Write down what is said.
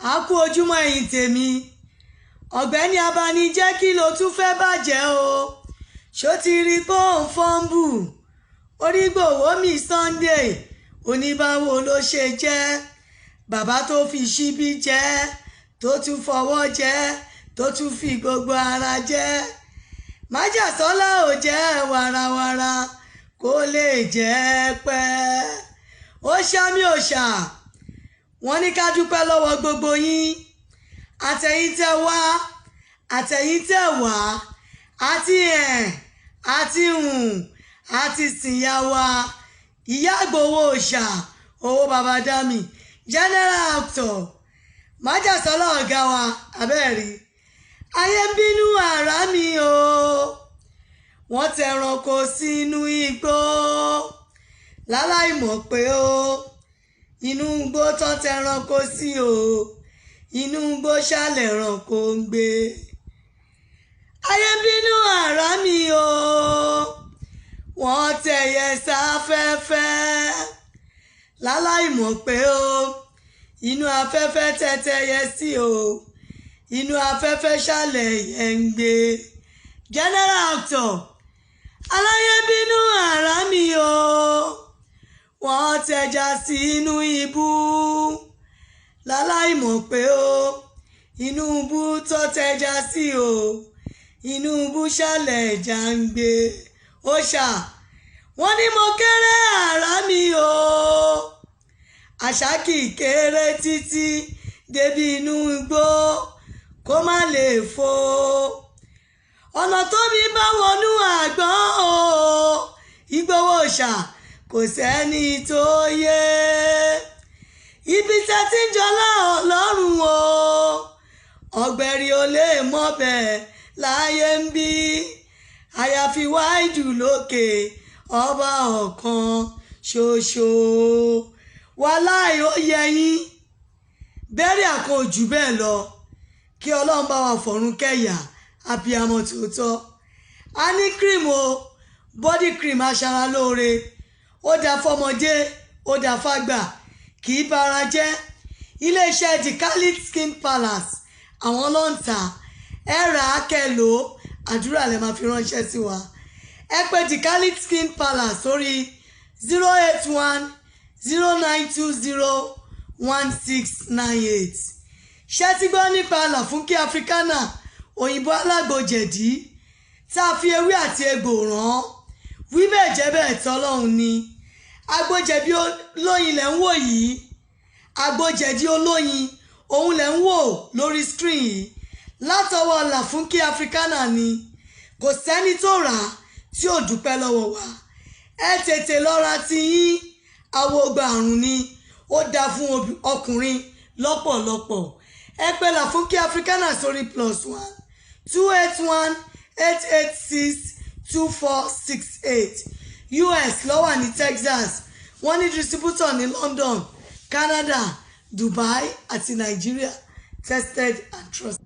a kú ojúmọ́ ẹ̀yin tèmi ọ̀gbẹ́ni abanijẹ́ kí ló tún fẹ́ bàjẹ́ o ṣó ti rí bóun fọ́nbù orígbòwó mi Sunday oníbàwò ló ṣe jẹ́ bàbá tó fi ṣíbí jẹ́ tó tún fọwọ́ jẹ́ tó tún fi gbogbo ara jẹ́ májàsọ́lá ò jẹ́ wàràwàrà kó lè jẹ́ pẹ́ Osha mi Osha wọ́n ní ká dúpẹ́ lọ́wọ́ gbogbo yín àtẹ̀yin tẹ́ wá àtẹ̀yin tẹ́ wá àti àti àti sìnyá wa ìyá Igboho Osha owó baba dami general actor májàsọ́lá ọ̀gá wa abẹ́ẹ̀rí ayé ń bínú ara mi o wọ́n tẹranko sínú igbó láláì mọ̀ pé o inú igbó tán tẹranko sí o inú igbó ṣàlẹ̀ ẹranko ń gbé ayé ń bínú ara mi o wọ́n tẹ̀yẹ sáfẹ́fẹ́ láláì mọ̀ pé o inú afẹ́fẹ́ tẹ́tẹ́yẹ sí o inú afẹ́fẹ́ ṣàlẹ̀ yẹ ń gbé general actor aláyé bínú ara mi o wọ́n tẹja sí inú ibú láláì mọ̀ pé o inú ibú tó tẹja sí o inú ibú ṣàlẹ̀ ẹja ń gbé Osha wọ́n ní mo kéré ara mi o àṣà kì í kéré títí débi inú igbó kó má lè fò ọ̀nà tó mi bá wọnú àgbọ̀n o Igboho Osha kò sẹ́ni tó yé ibi tẹ́ ti ń jọlá ọlọ́run o ọ̀gbẹ̀rì ò lè mọ̀ bẹ́ẹ̀ láyé ń bí àyàfi wáìdù lókè ọba ọ̀kan ṣoṣo wàláì ó yẹ yín bẹ́ẹ̀rẹ̀ àkàn jù bẹ́ẹ̀ lọ kí ọlọ́run bá wa fọ̀run kẹ́yà abiyamọ tòótọ́ a ní cream o body cream aṣara lóore ó dáa fọmọdé ó dáa fàgbà kì í bara jẹ́ iléeṣẹ́ the Catholic Skin Palace àwọn ló ń tà ẹ rà á kẹlò àdúrà lè máa fi ránṣẹ́ sí wa ẹ pè the Catholic Skin Palace sórí 08109201698 ṣé ti gbọ́ nípa làfúnkẹ́ africana òyìnbó alágbòjẹ̀dí tá a fi ewé àti egbò rán wí bẹ́ẹ̀ jẹ́ bẹ́ẹ̀ tọ́lọ́hún ni agbójẹ̀bí olóyin lẹ̀ ń wò yìí agbójẹ̀dí olóyin òun lẹ̀ ń wò lórí screen yìí látọwọ́ làfúnkẹ́ africana ni kò sẹ́ni tó rà á tí ò dúpẹ́ lọ́wọ́ wa ẹ tètè lọ ra ti yín awogba àrùn ni ó dáa fún ọkùnrin lọ́pọ̀lọpọ̀ ẹ pè làfúnkẹ́ africana sórí +1 281 886 2468 US ló wà ní Texas wọ́n ní distributor ní London Canada Dubai àti Nigeria tested and trusted.